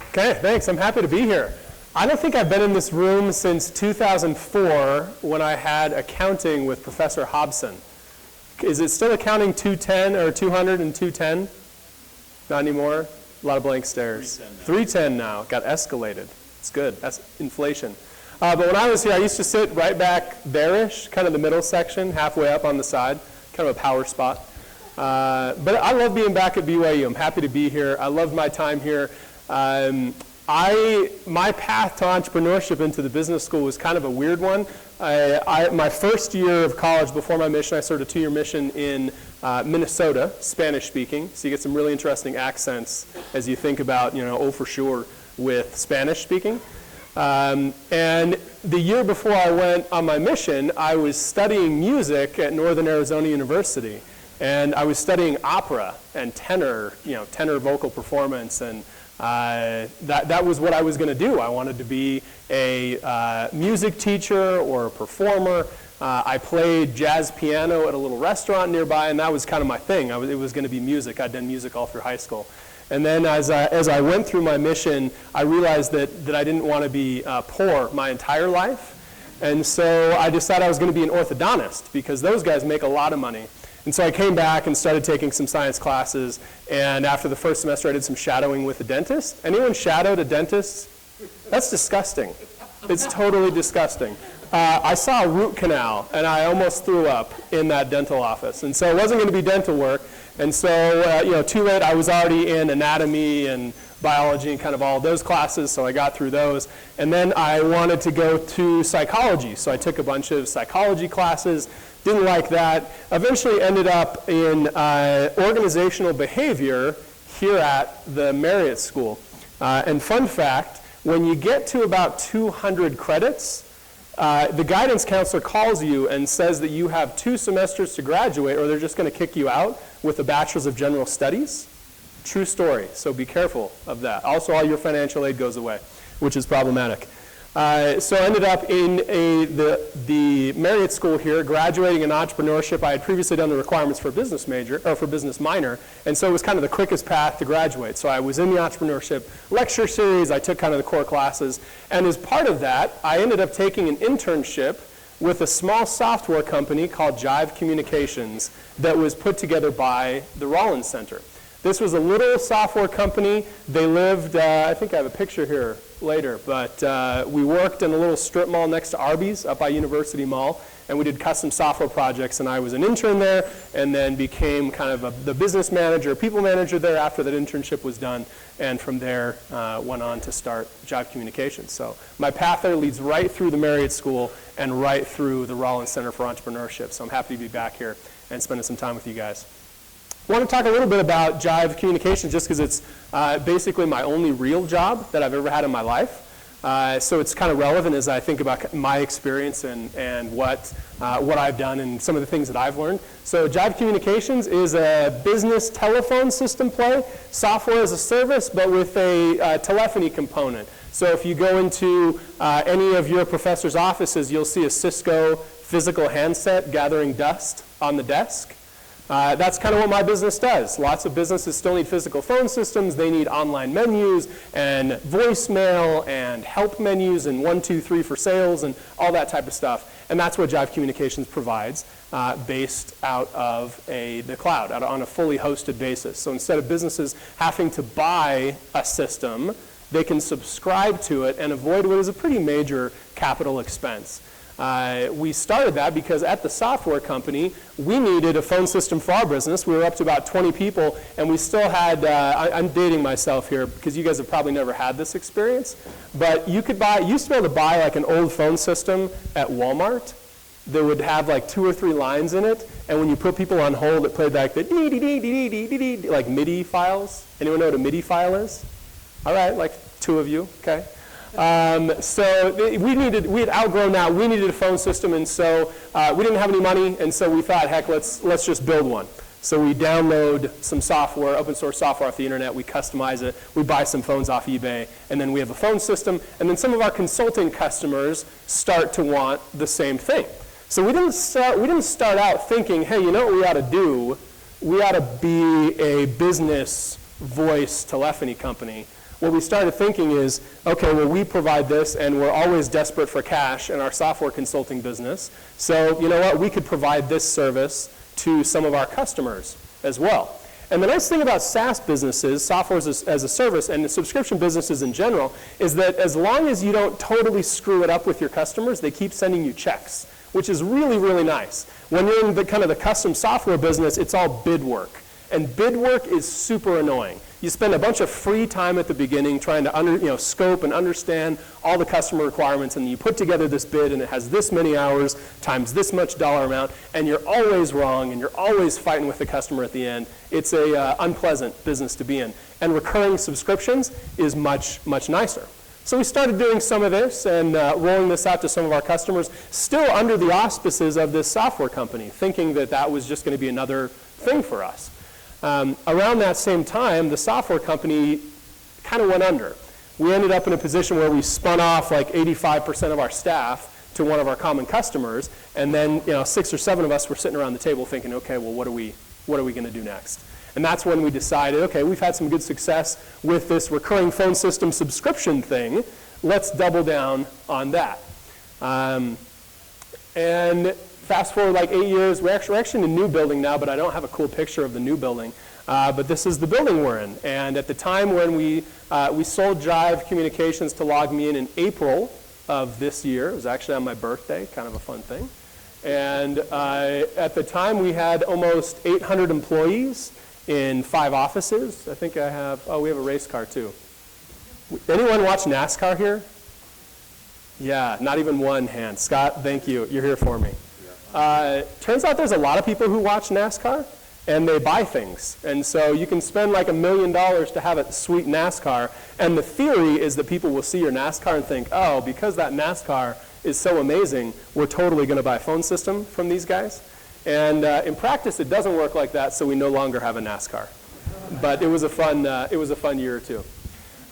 Okay, thanks. I'm happy to be here. I don't think I've been in this room since 2004 when I had accounting with Professor Hobson. Is it still accounting 210 or 200 and 210? Not anymore? A lot of blank stares. 310 now. Got escalated. It's good. That's inflation. But when I was here, I used to sit right back there-ish, kind of the middle section, halfway up on the side, kind of a power spot. But I love being back at BYU. I'm happy to be here. I loved my time here. My path to entrepreneurship into the business school was kind of a weird one. My first year of college, before my mission, I served a 2-year mission in Minnesota, Spanish speaking. So you get some really interesting accents as you think about, oh, for sure, with Spanish speaking. And the year before I went on my mission, I was studying music at Northern Arizona University. And I was studying opera and tenor vocal performance, and that was what I was going to do. I wanted to be a music teacher or a performer. I played jazz piano at a little restaurant nearby, and that was kind of my thing. It was going to be music. I'd done music all through high school. And then as I went through my mission, I realized that I didn't want to be poor my entire life. And so I decided I was going to be an orthodontist, because those guys make a lot of money. And so I came back and started taking some science classes, and after the first semester I did some shadowing with a dentist. Anyone shadowed a dentist? That's disgusting. It's totally disgusting. I saw a root canal, and I almost threw up in that dental office. And so it wasn't going to be dental work. And so, too late, I was already in anatomy and biology and kind of all of those classes, so I got through those. And then I wanted to go to psychology, so I took a bunch of psychology classes. Didn't like that. Eventually ended up in organizational behavior here at the Marriott School. And fun fact, when you get to about 200 credits, the guidance counselor calls you and says that you have 2 semesters to graduate, or they're just going to kick you out with a Bachelor's of General Studies. True story, so be careful of that. Also, all your financial aid goes away, which is problematic. So I ended up in the Marriott School here, graduating in entrepreneurship. I had previously done the requirements for a business major, or for business minor, and so it was kind of the quickest path to graduate. So I was in the entrepreneurship lecture series, I took kind of the core classes, and as part of that, I ended up taking an internship with a small software company called Jive Communications that was put together by the Rollins Center. This was a little software company. They lived, I think I have a picture here later, but we worked in a little strip mall next to Arby's up by University Mall, and we did custom software projects, and I was an intern there, and then became kind of the business manager, people manager there after that internship was done, and from there went on to start Jive Communications. So my path there leads right through the Marriott School and right through the Rollins Center for Entrepreneurship, so I'm happy to be back here and spending some time with you guys. I want to talk a little bit about Jive Communications just because it's basically my only real job that I've ever had in my life. So it's kind of relevant as I think about my experience and what I've done and some of the things that I've learned. So Jive Communications is a business telephone system play, software as a service, but with a telephony component. So if you go into any of your professor's offices, you'll see a Cisco physical handset gathering dust on the desk. That's kind of what my business does. Lots of businesses still need physical phone systems. They need online menus and voicemail and help menus and 1, 2, 3 for sales and all that type of stuff. And that's what Jive Communications provides based out of the cloud, on a fully hosted basis. So instead of businesses having to buy a system, they can subscribe to it and avoid what is a pretty major capital expense. We started that because at the software company, we needed a phone system for our business. We were up to about 20 people, and we still had, I'm dating myself here because you guys have probably never had this experience, but you used to be able to buy like an old phone system at Walmart that would have like 2 or 3 lines in it, and when you put people on hold, it played like the dee-dee-dee-dee-dee-dee-dee, like MIDI files. Anyone know what a MIDI file is? All right, like 2 of you, okay. So we had outgrown that. We needed a phone system, and so we didn't have any money, and so we thought, heck, let's just build one. So we download some software, open source software off the internet, we customize it, we buy some phones off eBay, and then we have a phone system, and then some of our consulting customers start to want the same thing. So we didn't start out thinking, hey, you know what we ought to do? We ought to be a business voice telephony company. what we started thinking is, okay, well, we provide this, and we're always desperate for cash in our software consulting business. So, you know what, we could provide this service to some of our customers as well. And the nice thing about SaaS businesses, software as a service, and the subscription businesses in general, is that as long as you don't totally screw it up with your customers, they keep sending you checks, which is really, really nice. When you're in the kind of the custom software business, it's all bid work. And bid work is super annoying. You spend a bunch of free time at the beginning trying to scope and understand all the customer requirements, and you put together this bid, and it has this many hours times this much dollar amount, and you're always wrong, and you're always fighting with the customer at the end. It's a unpleasant business to be in. And recurring subscriptions is much, much nicer. So we started doing some of this and rolling this out to some of our customers, still under the auspices of this software company, thinking that that was just going to be another thing for us. Around that same time, the software company kind of went under. We ended up in a position where we spun off like 85% of our staff to one of our common customers, and then 6 or 7 of us were sitting around the table thinking, okay, well, what are we going to do next? And that's when we decided, okay, we've had some good success with this recurring phone system subscription thing. Let's double down on that. And fast forward like 8 years, we're actually in a new building now, but I don't have a cool picture of the new building. But this is the building we're in. And at the time when we sold Jive Communications to LogMeIn in April of this year, it was actually on my birthday, kind of a fun thing. And at the time we had almost 800 employees in 5 offices. I think I have, we have a race car too. Anyone watch NASCAR here? Yeah, not even one hand. Scott, thank you. You're here for me. Turns out there's a lot of people who watch NASCAR, and they buy things. And so you can spend like $1 million to have a sweet NASCAR, and the theory is that people will see your NASCAR and think, oh, because that NASCAR is so amazing, we're totally going to buy a phone system from these guys. And in practice, it doesn't work like that, so we no longer have a NASCAR. But it was a fun year or two.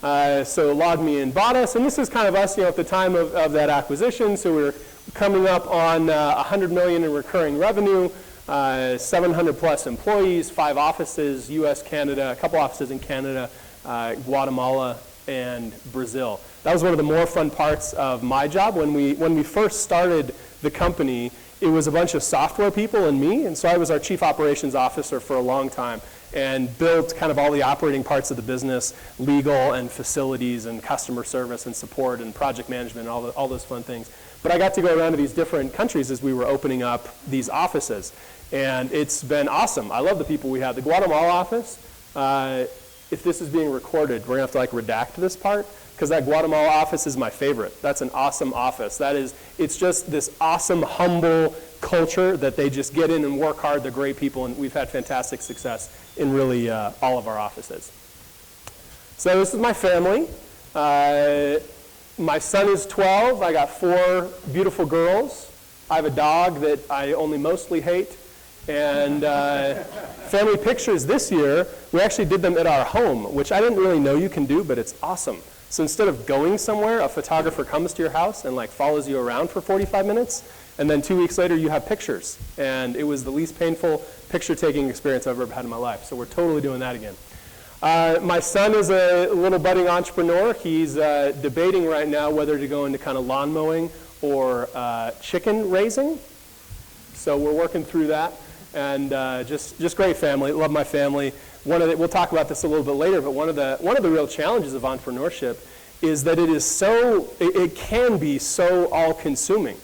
So LogMeIn bought us, and this is kind of us, at the time of that acquisition. So we were coming up on $100 million in recurring revenue, 700 plus employees, 5 offices, U.S., Canada, a couple offices in Canada, Guatemala, and Brazil. That was one of the more fun parts of my job. When we first started the company, it was a bunch of software people and me, and so I was our chief operations officer for a long time and built kind of all the operating parts of the business, legal and facilities and customer service and support and project management and all those fun things. But I got to go around to these different countries as we were opening up these offices, and it's been awesome. I love the people we have. The Guatemala office, if this is being recorded, we're going to have to redact this part, because that Guatemala office is my favorite. That's an awesome office. It's just this awesome, humble culture that they just get in and work hard. They're great people, and we've had fantastic success in really all of our offices. So this is my family. My son is 12. I got 4 beautiful girls. I have a dog that I only mostly hate. And family pictures this year, we actually did them at our home, which I didn't really know you can do, but it's awesome. So instead of going somewhere, a photographer comes to your house and follows you around for 45 minutes, and then 2 weeks later you have pictures. And it was the least painful picture-taking experience I've ever had in my life. So we're totally doing that again. My son is a little budding entrepreneur. He's debating right now whether to go into kind of lawn mowing or chicken raising. So we're working through that. And just great family. Love my family. We'll talk about this a little bit later, but one of the real challenges of entrepreneurship is that it can be so all-consuming.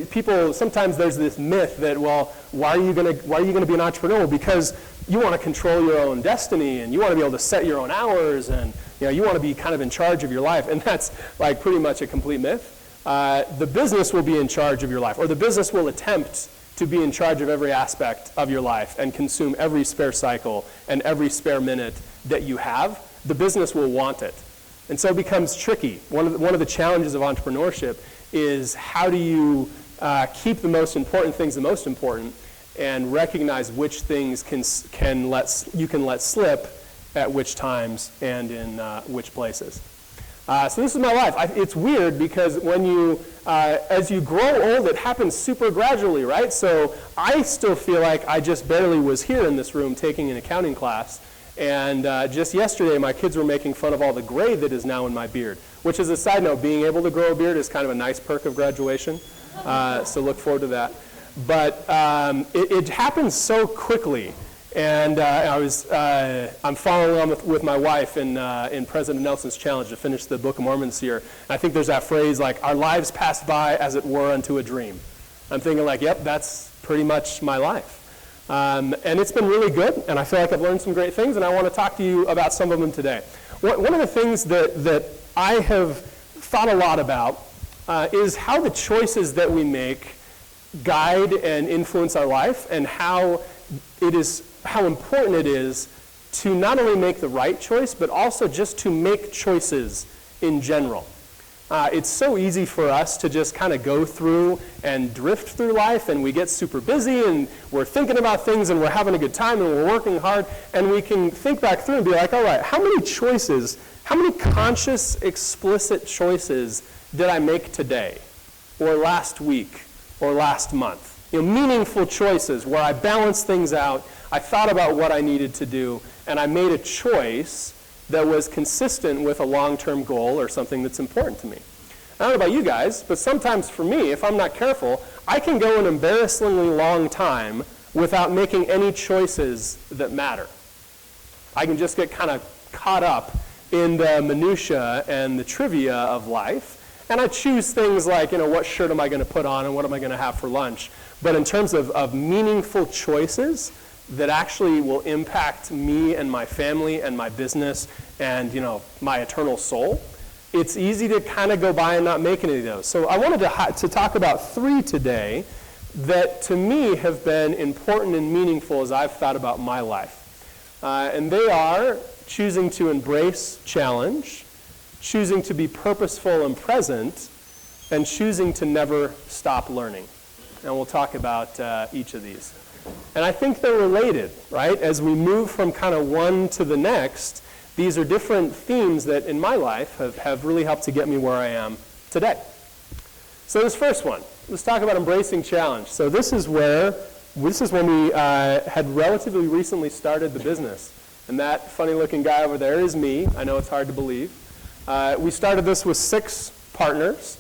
People, sometimes there's this myth that, well, why are you going to be an entrepreneur? Because you want to control your own destiny, and you want to be able to set your own hours, and you want to be kind of in charge of your life, and that's pretty much a complete myth. The business will be in charge of your life, or the business will attempt to be in charge of every aspect of your life and consume every spare cycle and every spare minute that you have. The business will want it. And so it becomes tricky. One of the challenges of entrepreneurship is how do you keep the most important things the most important and recognize which things you can let slip at which times and in which places. So this is my life. It's weird because as you grow old, it happens super gradually, right? So I still feel like I just barely was here in this room taking an accounting class, And just yesterday, my kids were making fun of all the gray that is now in my beard, which is a side note. Being able to grow a beard is kind of a nice perk of graduation, so look forward to that. But it happens so quickly. And I'm following along with my wife in President Nelson's challenge to finish the Book of Mormon this year. And I think there's that phrase like, our lives passed by as it were unto a dream. I'm thinking like, yep, that's pretty much my life. And it's been really good, and I feel like I've learned some great things, and I want to talk to you about some of them today. One of the things that I have thought a lot about is how the choices that we make guide and influence our life, and how important it is to not only make the right choice, but also just to make choices in general. It's so easy for us to just kind of go through and drift through life, and we get super busy, and we're thinking about things, and we're having a good time, and we're working hard, and we can think back through and be like, all right, how many conscious, explicit choices did I make today, or last week, or last month? Meaningful choices where I balanced things out, I thought about what I needed to do, and I made a choice that was consistent with a long-term goal or something that's important to me. I don't know about you guys, but sometimes for me, if I'm not careful, I can go an embarrassingly long time without making any choices that matter. I can just get kind of caught up in the minutia and the trivia of life, and I choose things like, what shirt am I going to put on and what am I going to have for lunch? But in terms of meaningful choices that actually will impact me and my family and my business and my eternal soul, it's easy to kind of go by and not make any of those. So I wanted to talk about 3 today that to me have been important and meaningful as I've thought about my life. And they are choosing to embrace challenge, choosing to be purposeful and present, and choosing to never stop learning. And we'll talk about each of these. And I think they're related, right? As we move from kind of one to the next, these are different themes that in my life have really helped to get me where I am today. So this first one, let's talk about embracing challenge. So this is when we had relatively recently started the business. And that funny looking guy over there is me. I know it's hard to believe. We started this with 6 partners.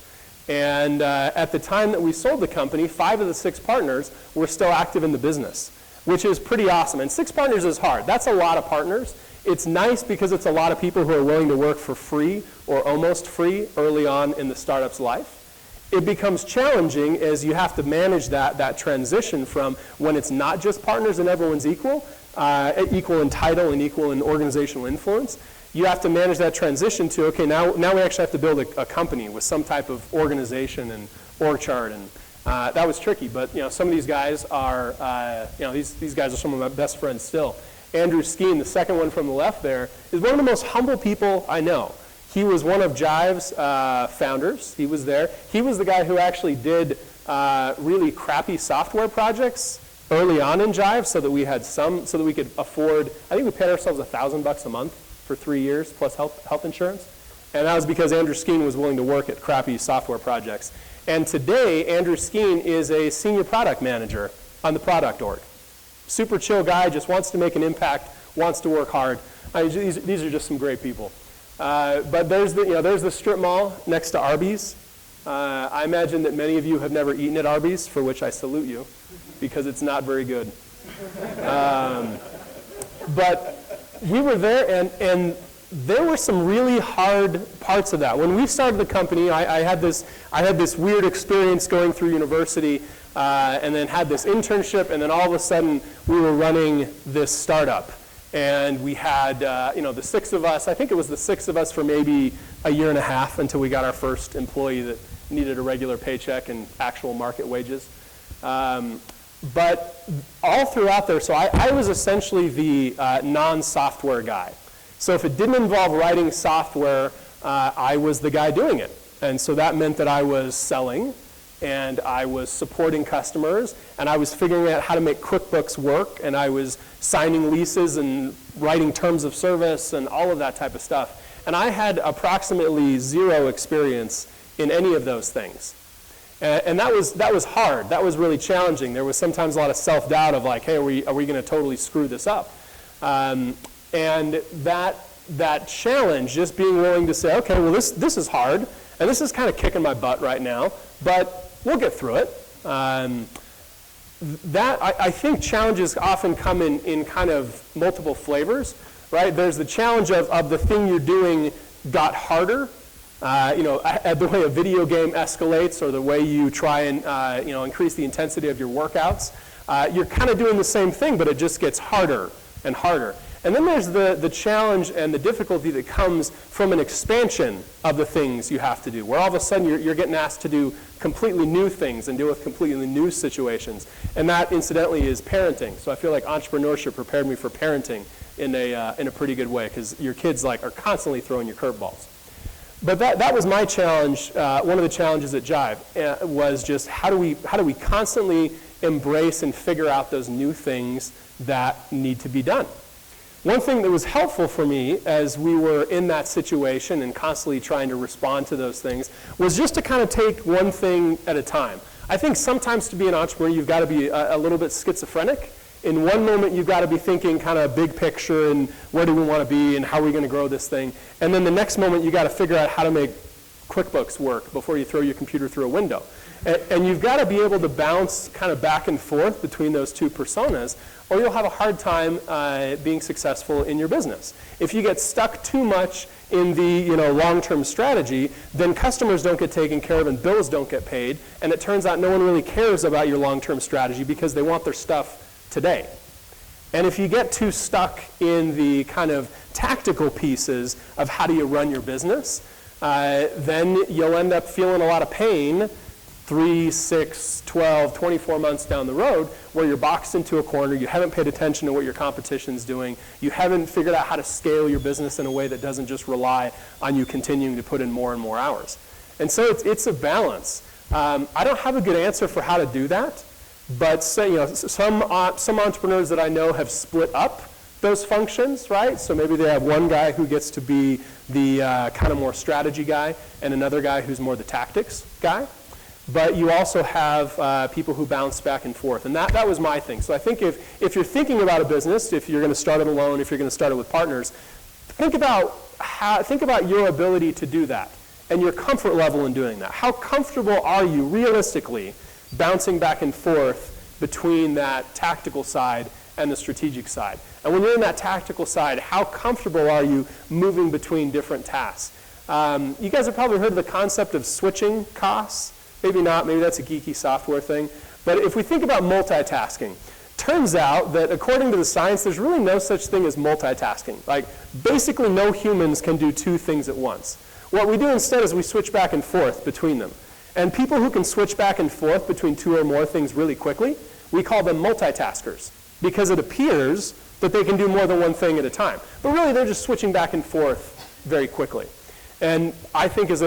And at the time that we sold the company, 5 of the 6 partners were still active in the business, which is pretty awesome. And 6 partners is hard. That's a lot of partners. It's nice because it's a lot of people who are willing to work for free or almost free early on in the startup's life. It becomes challenging as you have to manage that transition from when it's not just partners and everyone's equal in title and equal in organizational influence. You have to manage that transition to, okay, now we actually have to build a company with some type of organization and org chart, and that was tricky. But some of these guys are, these guys are some of my best friends still. Andrew Skeen, the second one from the left there, is one of the most humble people I know. He was one of Jive's founders. He was there. He was the guy who actually did really crappy software projects early on in Jive, so that we could afford. I think we paid ourselves $1,000 a month for 3 years plus health insurance. And that was because Andrew Skeen was willing to work at crappy software projects. And today, Andrew Skeen is a senior product manager on the product org. Super chill guy, just wants to make an impact, wants to work hard. These are just some great people. But there's the strip mall next to Arby's. I imagine that many of you have never eaten at Arby's, for which I salute you, because it's not very good. But we were there, and there were some really hard parts of that. When we started the company, I had this weird experience going through university, and then had this internship, and then all of a sudden we were running this startup. And we had the 6 of us. I think it was the 6 of us for maybe a year and a half until we got our first employee that needed a regular paycheck and actual market wages. But all throughout there, so I was essentially the non-software guy. So if it didn't involve writing software, I was the guy doing it. And so that meant that I was selling, and I was supporting customers, and I was figuring out how to make QuickBooks work, and I was signing leases and writing terms of service and all of that type of stuff. And I had approximately 0 experience in any of those things. And that was hard. That was really challenging. There was sometimes a lot of self-doubt of like, hey, are we going to totally screw this up? And that challenge, just being willing to say, okay, well, this is hard, and this is kind of kicking my butt right now, but we'll get through it. I think challenges often come in kind of multiple flavors, right? There's the challenge of the thing you're doing got harder. The way a video game escalates, or the way you try and increase the intensity of your workouts. You're kind of doing the same thing, but it just gets harder and harder. And then there's the challenge and the difficulty that comes from an expansion of the things you have to do, where all of a sudden you're getting asked to do completely new things and deal with completely new situations. And that, incidentally, is parenting. So I feel like entrepreneurship prepared me for parenting in a pretty good way, because your kids are constantly throwing you curveballs. But that was my challenge. One of the challenges at Jive was just how do we constantly embrace and figure out those new things that need to be done. One thing that was helpful for me as we were in that situation and constantly trying to respond to those things was just to kind of take one thing at a time. I think sometimes to be an entrepreneur, you've got to be a little bit schizophrenic. In one moment, you've got to be thinking kind of big picture and where do we want to be and how are we going to grow this thing. And then the next moment, you've got to figure out how to make QuickBooks work before you throw your computer through a window. And you've got to be able to bounce kind of back and forth between those two personas, or you'll have a hard time being successful in your business. If you get stuck too much in the long-term strategy, then customers don't get taken care of and bills don't get paid, and it turns out no one really cares about your long-term strategy because they want their stuff today. And if you get too stuck in the kind of tactical pieces of how do you run your business, then you'll end up feeling a lot of pain 3, 6, 12, 24 months down the road, where you're boxed into a corner, you haven't paid attention to what your competition's doing, you haven't figured out how to scale your business in a way that doesn't just rely on you continuing to put in more and more hours. And so it's a balance. I don't have a good answer for how to do that, but some entrepreneurs that I know have split up those functions, right? So maybe they have one guy who gets to be the kind of more strategy guy and another guy who's more the tactics guy. But you also have people who bounce back and forth. And that was my thing. So I think if you're thinking about a business, if you're going to start it alone, if you're going to start it with partners, think about your ability to do that and your comfort level in doing that. How comfortable are you realistically bouncing back and forth between that tactical side and the strategic side? And when you're in that tactical side, how comfortable are you moving between different tasks? You guys have probably heard of the concept of switching costs. Maybe not, maybe that's a geeky software thing. But if we think about multitasking, turns out that according to the science, there's really no such thing as multitasking. Like, basically no humans can do two things at once. What we do instead is we switch back and forth between them. And people who can switch back and forth between two or more things really quickly, we call them multitaskers, because it appears that they can do more than one thing at a time. But really, they're just switching back and forth very quickly. And I think as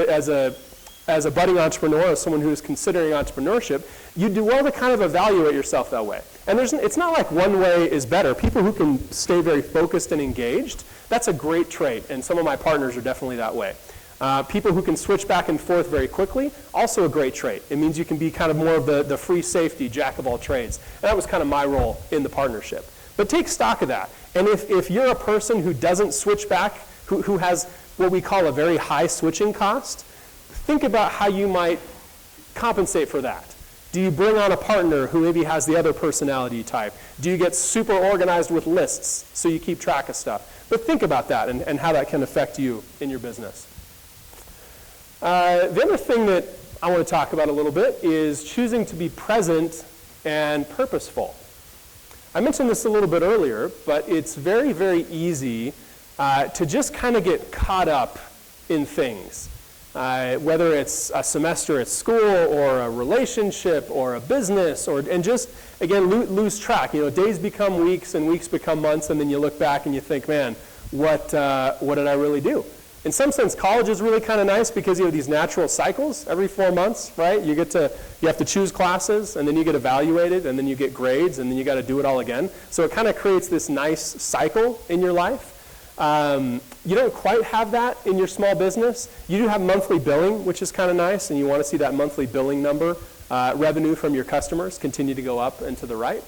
a budding entrepreneur, as someone who's considering entrepreneurship, you do well to kind of evaluate yourself that way. And it's not like one way is better. People who can stay very focused and engaged, that's a great trait, and some of my partners are definitely that way. People who can switch back and forth very quickly, also a great trait. It means you can be kind of more of the free safety, jack of all trades. And that was kind of my role in the partnership. But take stock of that. And if you're a person who doesn't switch back, who has what we call a very high switching cost, think about how you might compensate for that. Do you bring on a partner who maybe has the other personality type? Do you get super organized with lists so you keep track of stuff? But think about that and how that can affect you in your business. The other thing that I want to talk about a little bit is choosing to be present and purposeful. I mentioned this a little bit earlier, but it's very, very easy to just kind of get caught up in things. Whether it's a semester at school or a relationship or a business, and just, again, lose track. Days become weeks and weeks become months, and then you look back and you think, man, what did I really do? In some sense, college is really kind of nice because you have these natural cycles every 4 months, right? You have to choose classes, and then you get evaluated, and then you get grades, and then you got to do it all again. So it kind of creates this nice cycle in your life. You don't quite have that in your small business. You do have monthly billing, which is kind of nice, and you want to see that monthly billing number, revenue from your customers, continue to go up and to the right.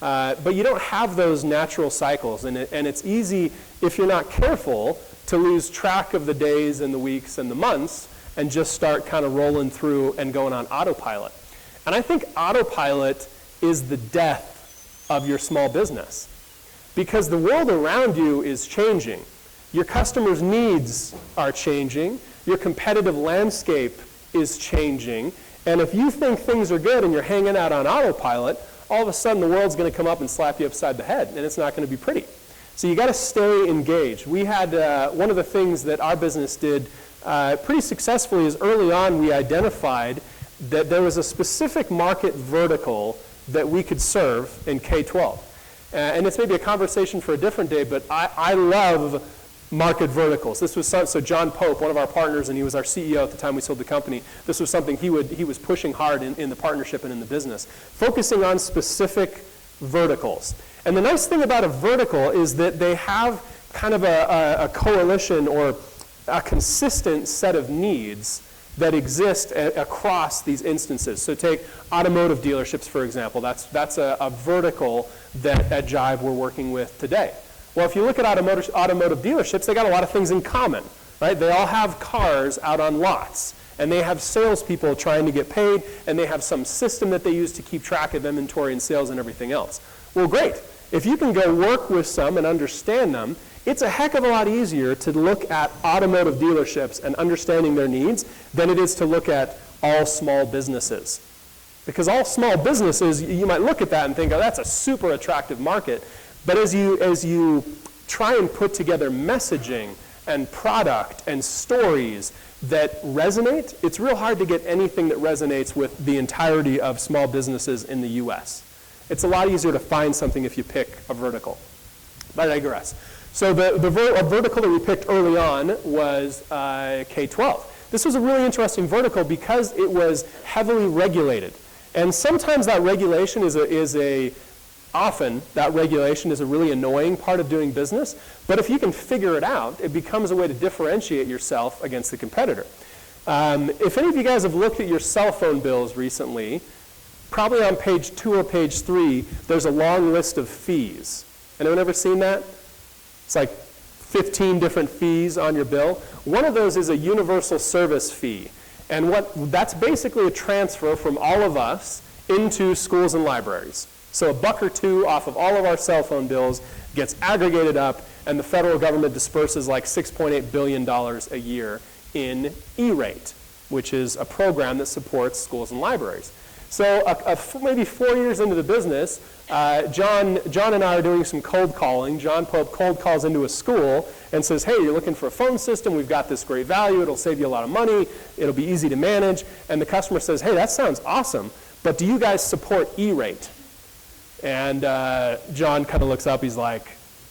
But you don't have those natural cycles, and it's easy, if you're not careful, to lose track of the days and the weeks and the months and just start kind of rolling through and going on autopilot. And I think autopilot is the death of your small business, because the world around you is changing. Your customers' needs are changing. Your competitive landscape is changing. And if you think things are good and you're hanging out on autopilot, all of a sudden the world's going to come up and slap you upside the head, and it's not going to be pretty. So you got to stay engaged. We had one of the things that our business did pretty successfully is early on we identified that there was a specific market vertical that we could serve in K-12. And it's maybe a conversation for a different day, but I love market verticals. This was so John Pope, one of our partners, and he was our CEO at the time we sold the company. This was something he was pushing hard in the partnership and in the business, focusing on specific verticals. And the nice thing about a vertical is that they have kind of a coalition or a consistent set of needs that exist across these instances. So take automotive dealerships, for example. That's a vertical that at Jive we're working with today. Well, if you look at automotive dealerships, they got a lot of things in common, right? They all have cars out on lots, and they have salespeople trying to get paid, and they have some system that they use to keep track of inventory and sales and everything else. Well, great. If you can go work with some and understand them, it's a heck of a lot easier to look at automotive dealerships and understanding their needs than it is to look at all small businesses. Because all small businesses, you might look at that and think, oh, that's a super attractive market. But as you try and put together messaging and product and stories that resonate, it's real hard to get anything that resonates with the entirety of small businesses in the US. It's a lot easier to find something if you pick a vertical. But I digress. So a vertical that we picked early on was K-12. This was a really interesting vertical because it was heavily regulated. And sometimes that regulation often that regulation is a really annoying part of doing business, but if you can figure it out, it becomes a way to differentiate yourself against the competitor. If any of you guys have looked at your cell phone bills recently, probably on page 2 or page 3, there's a long list of fees. Anyone ever seen that? It's like 15 different fees on your bill. One of those is a universal service fee. And that's basically a transfer from all of us into schools and libraries. So $1 or $2 off of all of our cell phone bills gets aggregated up, and the federal government disperses like $6.8 billion a year in E-rate, which is a program that supports schools and libraries. So maybe 4 years into the business, John and I are doing some cold calling. John Pope cold calls into a school and says, hey, you're looking for a phone system. We've got this great value. It'll save you a lot of money. It'll be easy to manage. And the customer says, hey, that sounds awesome, but do you guys support E-rate? And John kind of looks up. He's like,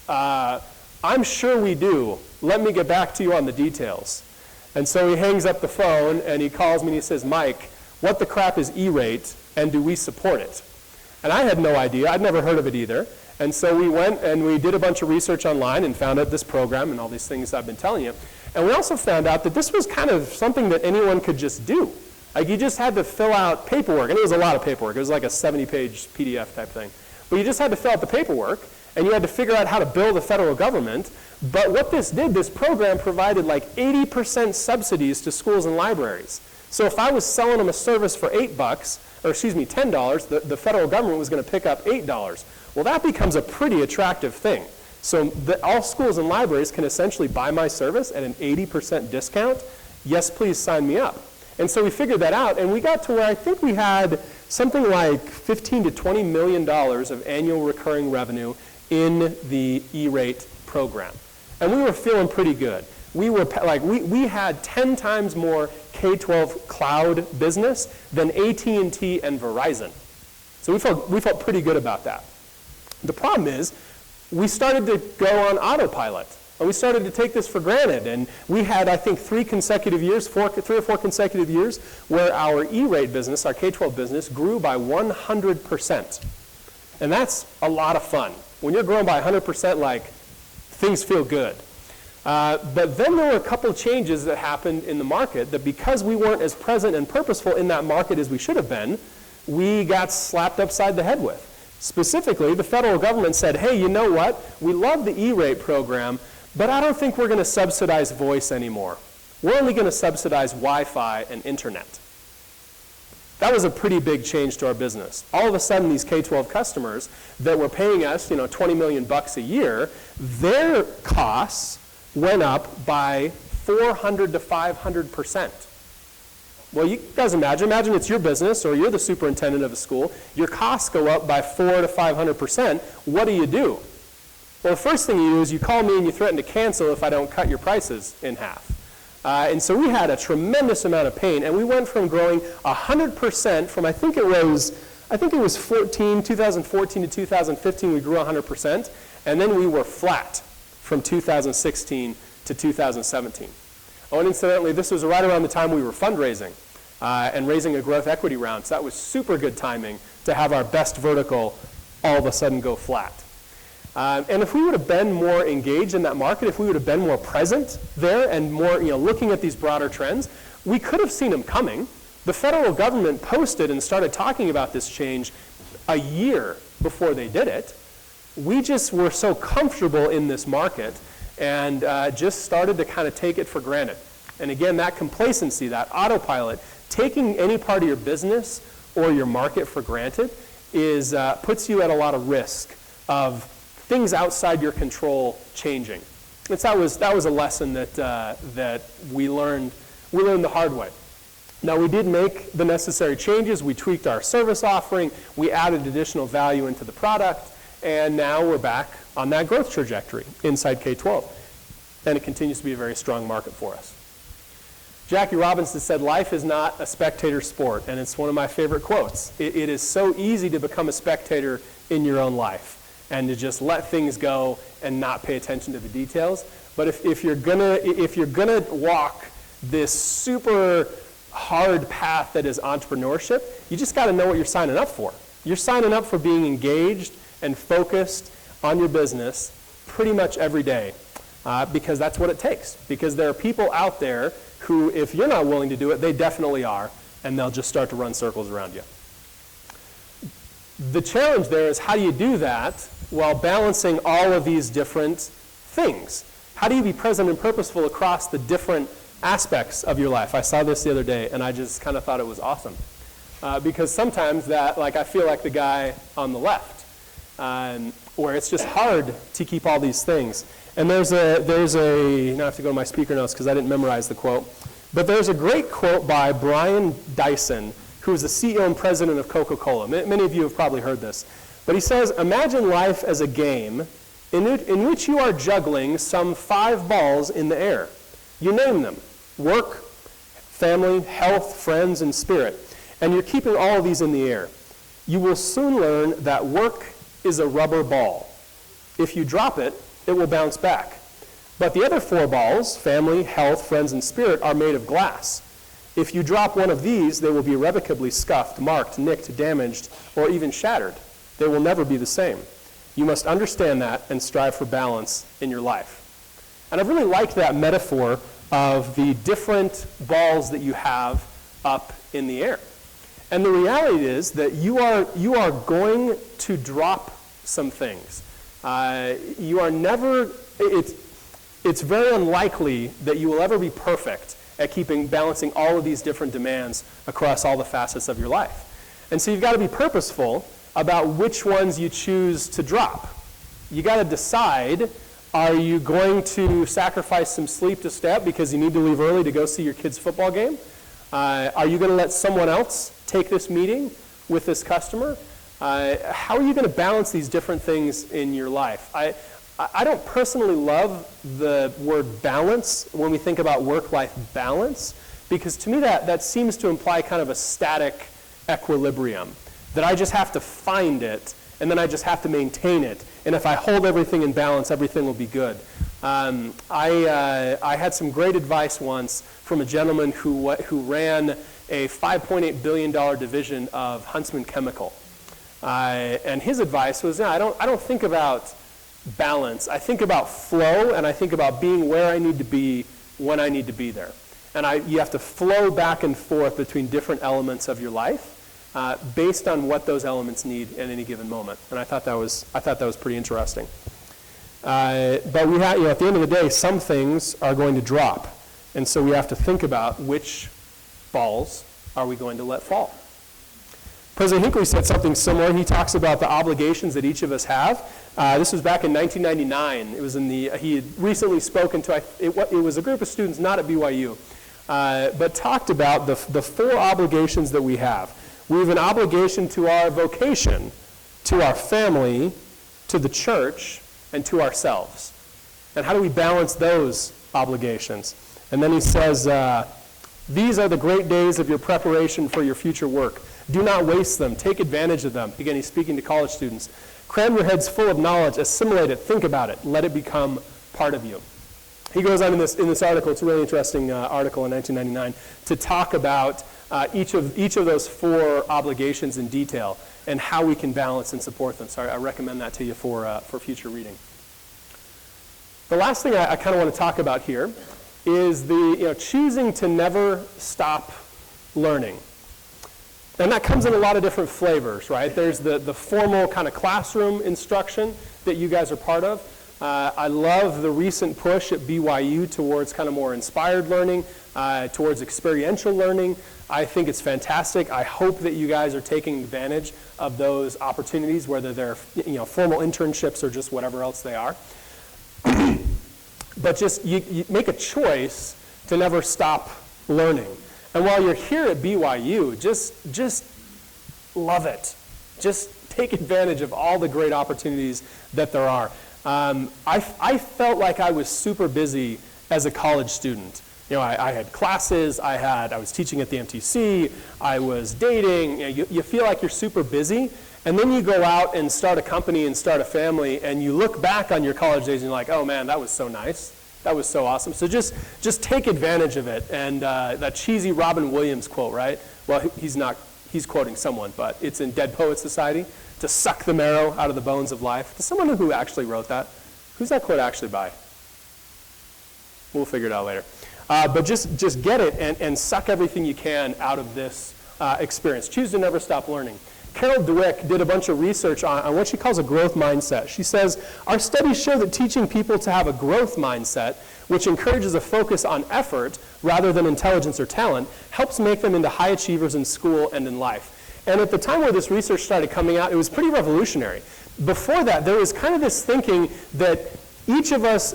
I'm sure we do. Let me get back to you on the details. And so he hangs up the phone, and he calls me, and he says, Mike, what the crap is E-rate, and do we support it? And I had no idea. I'd never heard of it either. And so we went and we did a bunch of research online and found out this program and all these things I've been telling you. And we also found out that this was kind of something that anyone could just do. Like you just had to fill out paperwork, and it was a lot of paperwork. It was like a 70-page PDF type thing. But you just had to fill out the paperwork, and you had to figure out how to bill the federal government. But what this did, this program provided like 80% subsidies to schools and libraries. So if I was selling them a service for $10, the federal government was going to pick up $8. Well, that becomes a pretty attractive thing. So all schools and libraries can essentially buy my service at an 80% discount. Yes, please sign me up. And so we figured that out, and we got to where I think we had something like $15 to $20 million of annual recurring revenue in the E-rate program. And we were feeling pretty good. We had 10 times more K-12 cloud business than AT&T and Verizon. So we felt pretty good about that. The problem is we started to go on autopilot. And we started to take this for granted. And we had, I think, 3 or 4 consecutive years where our E-rate business, our K-12 business, grew by 100%. And that's a lot of fun. When you're growing by 100%, like, things feel good. But then there were a couple of changes that happened in the market that because we weren't as present and purposeful in that market as we should have been, we got slapped upside the head with. Specifically, the federal government said, hey, you know what? We love the E-rate program, but I don't think we're going to subsidize voice anymore. We're only going to subsidize Wi-Fi and internet. That was a pretty big change to our business. All of a sudden, these K-12 customers that were paying us, $20 million a year, their costs went up by 400 to 500%. Well, you guys imagine it's your business or you're the superintendent of a school. Your costs go up by 400 to 500%. What do? Well, the first thing you do is you call me and you threaten to cancel if I don't cut your prices in half. And so we had a tremendous amount of pain, and we went from growing 100% from I think it was 2014 to 2015 we grew 100%, and then we were flat from 2016 to 2017. Oh, and incidentally, this was right around the time we were fundraising and raising a growth equity round, so that was super good timing to have our best vertical all of a sudden go flat. And if we would have been more engaged in that market, if we would have been more present there and more looking at these broader trends, we could have seen them coming. The federal government posted and started talking about this change a year before they did it. We just were so comfortable in this market and just started to kind of take it for granted. And again, that complacency, that autopilot, taking any part of your business or your market for granted is puts you at a lot of risk of things outside your control changing. That was a lesson that we learned the hard way. Now, we did make the necessary changes. We tweaked our service offering. We added additional value into the product. And now we're back on that growth trajectory inside K-12. And it continues to be a very strong market for us. Jackie Robinson said, life is not a spectator sport. And it's one of my favorite quotes. It is so easy to become a spectator in your own life and to just let things go and not pay attention to the details. But if you're gonna walk this super hard path that is entrepreneurship, you just got to know what you're signing up for. You're signing up for being engaged and focused on your business pretty much every day because that's what it takes. Because there are people out there who, if you're not willing to do it, they definitely are, and they'll just start to run circles around you. The challenge there is, how do you do that while balancing all of these different things? How do you be present and purposeful across the different aspects of your life? I saw this the other day, and I just kind of thought it was awesome. Because sometimes I feel like the guy on the left, where it's just hard to keep all these things. And now I have to go to my speaker notes because I didn't memorize the quote, but there's a great quote by Brian Dyson, who is the CEO and president of Coca-Cola. Many of you have probably heard this. But he says, imagine life as a game in which you are juggling some 5 balls in the air. You name them: work, family, health, friends, and spirit. And you're keeping all of these in the air. You will soon learn that work is a rubber ball. If you drop it, it will bounce back. But the other 4 balls, family, health, friends, and spirit, are made of glass. If you drop one of these, they will be irrevocably scuffed, marked, nicked, damaged, or even shattered. They will never be the same. You must understand that and strive for balance in your life. And I really like that metaphor of the different balls that you have up in the air. And the reality is that you are going to drop some things. It's very unlikely that you will ever be perfect at balancing all of these different demands across all the facets of your life. And so you've got to be purposeful about which ones you choose to drop. You got to decide, are you going to sacrifice some sleep to stay up because you need to leave early to go see your kid's football game? Are you going to let someone else take this meeting with this customer? How are you going to balance these different things in your life? I don't personally love the word balance when we think about work-life balance, because to me that seems to imply kind of a static equilibrium, that I just have to find it and then I just have to maintain it. And if I hold everything in balance, everything will be good. I had some great advice once from a gentleman who ran a $5.8 billion division of Huntsman Chemical. And his advice was, I don't think about balance. I think about flow, and I think about being where I need to be when I need to be there. And you have to flow back and forth between different elements of your life. based on what those elements need at any given moment. And I thought that was pretty interesting. But we have, at the end of the day, some things are going to drop. And so we have to think about which balls are we going to let fall. President Hinckley said something similar. He talks about the obligations that each of us have. This was back in 1999. It was he had recently spoken to, it was a group of students not at BYU, but talked about the 4 obligations that we have. We have an obligation to our vocation, to our family, to the church, and to ourselves. And how do we balance those obligations? And then he says, these are the great days of your preparation for your future work. Do not waste them. Take advantage of them. Again, he's speaking to college students. Cram your heads full of knowledge. Assimilate it. Think about it. Let it become part of you. He goes on in this article. It's a really interesting article in 1999 to talk about each of those 4 obligations in detail and how we can balance and support them. So I recommend that to you for future reading. The last thing I kind of want to talk about here is the choosing to never stop learning. And that comes in a lot of different flavors, right? There's the formal kind of classroom instruction that you guys are part of. I love the recent push at BYU towards kind of more inspired learning, towards experiential learning. I think it's fantastic. I hope that you guys are taking advantage of those opportunities, whether they're formal internships or just whatever else they are. But just you make a choice to never stop learning. And while you're here at BYU, just love it. Just take advantage of all the great opportunities that there are. I felt like I was super busy as a college student. I had classes, I was teaching at the MTC, I was dating. You feel like you're super busy, and then you go out and start a company and start a family, and you look back on your college days and you're like, oh man, that was so nice. That was so awesome. So just take advantage of it. And that cheesy Robin Williams quote, right? Well, he's quoting someone, but it's in Dead Poets Society, to suck the marrow out of the bones of life. Does someone know who actually wrote that? Who's that quote actually by? We'll figure it out later. But just get it and suck everything you can out of this experience. Choose to never stop learning. Carol Dweck did a bunch of research on what she calls a growth mindset. She says, our studies show that teaching people to have a growth mindset, which encourages a focus on effort rather than intelligence or talent, helps make them into high achievers in school and in life. And at the time where this research started coming out, it was pretty revolutionary. Before that, there was kind of this thinking that each of us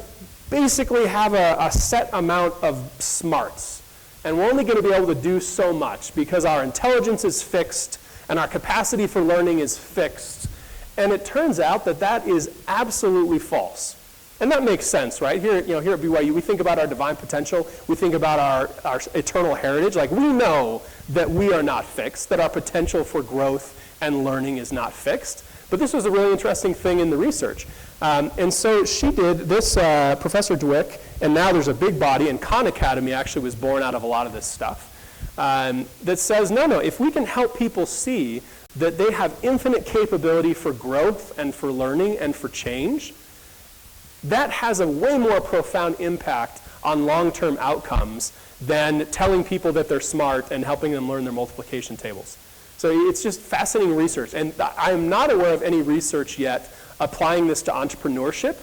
basically have a set amount of smarts. And we're only going to be able to do so much because our intelligence is fixed and our capacity for learning is fixed. And it turns out that that is absolutely false. And that makes sense, right? Here at BYU, we think about our divine potential. We think about our eternal heritage. Like, we know that we are not fixed, that our potential for growth and learning is not fixed. But this was a really interesting thing in the research. And so she did this, Professor Dweck, and now there's a big body, and Khan Academy actually was born out of a lot of this stuff, that says, no, if we can help people see that they have infinite capability for growth and for learning and for change, that has a way more profound impact on long-term outcomes than telling people that they're smart and helping them learn their multiplication tables. So it's just fascinating research. And I am not aware of any research yet applying this to entrepreneurship,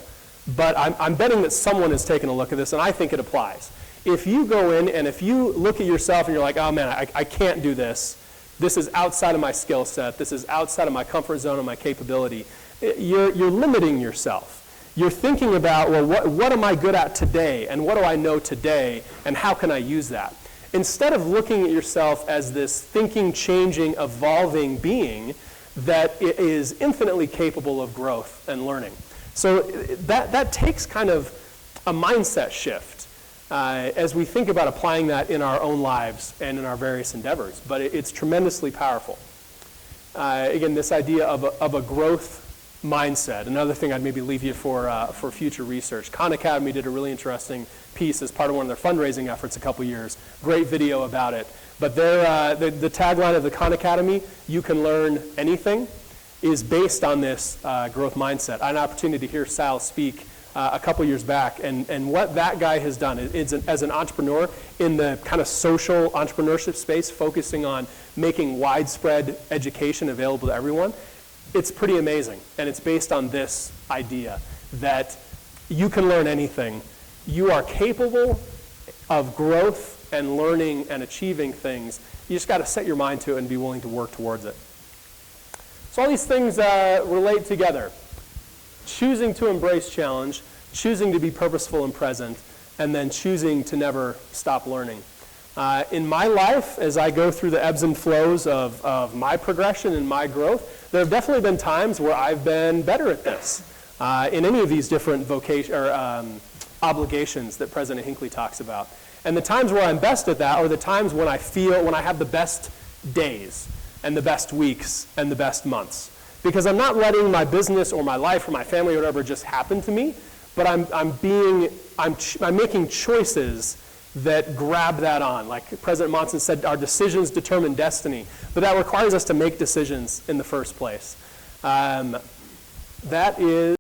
but I'm betting that someone has taken a look at this, and I think it applies. If you go in and if you look at yourself and you're like, oh man, I can't do this, this is outside of my skill set, this is outside of my comfort zone and my capability, you're limiting yourself. You're thinking about, well, what am I good at today, and what do I know today, and how can I use that? Instead of looking at yourself as this thinking, changing, evolving being that is infinitely capable of growth and learning. So that takes kind of a mindset shift as we think about applying that in our own lives and in our various endeavors. But it's tremendously powerful. Again, this idea of a growth mindset. Another thing I'd maybe leave you for future research. Khan Academy did a really interesting piece as part of one of their fundraising efforts a couple years. Great video about it. But the tagline of the Khan Academy, you can learn anything, is based on this growth mindset. I had an opportunity to hear Sal speak a couple years back, and what that guy has done is as an entrepreneur in the kind of social entrepreneurship space, focusing on making widespread education available to everyone, it's pretty amazing. And it's based on this idea that you can learn anything. You are capable of growth and learning and achieving things. You just got to set your mind to it and be willing to work towards it. So all these things relate together. Choosing to embrace challenge, choosing to be purposeful and present, and then choosing to never stop learning. In my life, as I go through the ebbs and flows of my progression and my growth, there have definitely been times where I've been better at this in any of these different obligations that President Hinckley talks about. And the times where I'm best at that are the times when I have the best days and the best weeks and the best months. Because I'm not letting my business or my life or my family or whatever just happen to me, but I'm making choices that grab that on. Like President Monson said, our decisions determine destiny, but that requires us to make decisions in the first place. That is